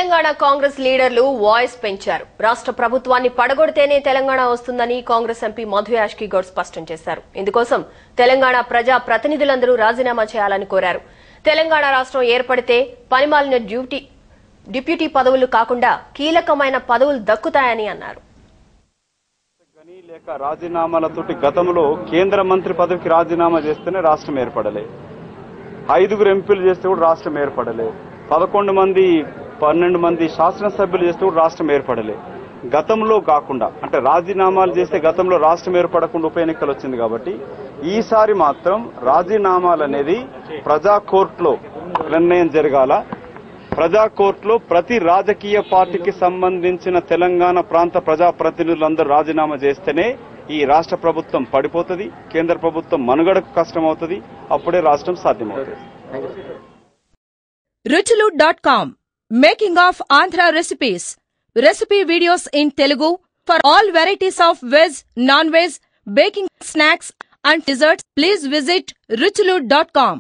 తెలంగాణ కాంగ్రెస్ లీడర్లు వాయిస్ పెంచారు. రాష్ట్ర ప్రభుత్వాన్ని పడగొడితేనే తెలంగాణ వస్తుందని కాంగ్రెస్ ఎంపీ మధు యాష్కి గౌడ్ స్పష్టం చేశారు. ఇందుకోసం తెలంగాణ ప్రజా ప్రతినిధులందరూ రాజీనామా చేయాలని కోరారు. తెలంగాణ రాష్ట్రం ఏర్పడితే పనిమాలిన డిప్యూటీ పదవులు కాకుండా కీలకమైన పదవులు దక్కుతాయని అన్నారు. లేక రాజీనామాలతోటి గతంలో కేంద్ర మంత్రి పదవికి రాజీనామా చేస్తేనే రాష్ట్రం ఏర్పడలే, 5 ఎంపీలు చేస్తే కూడా రాష్ట్రం ఏర్పడలే, 12 మంది శాసనసభ్యులు చేస్తే కూడా రాష్ట్రం ఏర్పడలే. గతంలో కాకుండా అంటే రాజీనామాలు చేస్తే గతంలో రాష్ట్రం ఏర్పడకుండా ఉప ఎన్నికలు వచ్చింది కాబట్టి ఈసారి మాత్రం రాజీనామాలు అనేది ప్రజా కోర్టులో నిర్ణయం జరగాల. ప్రజా కోర్టులో ప్రతి రాజకీయ పార్టీకి సంబంధించిన తెలంగాణ ప్రాంత ప్రజాప్రతినిధులందరూ రాజీనామా చేస్తేనే ఈ రాష్ట్ర ప్రభుత్వం పడిపోతుంది, కేంద్ర ప్రభుత్వం మనుగడకు కష్టమవుతుంది, అప్పుడే రాష్ట్రం సాధ్యమవుతుంది. Ruchulu.com Making of Andhra recipes. Recipe videos in Telugu for all varieties of veg, non-veg, baking snacks and desserts. Please visit Ruchulu.com.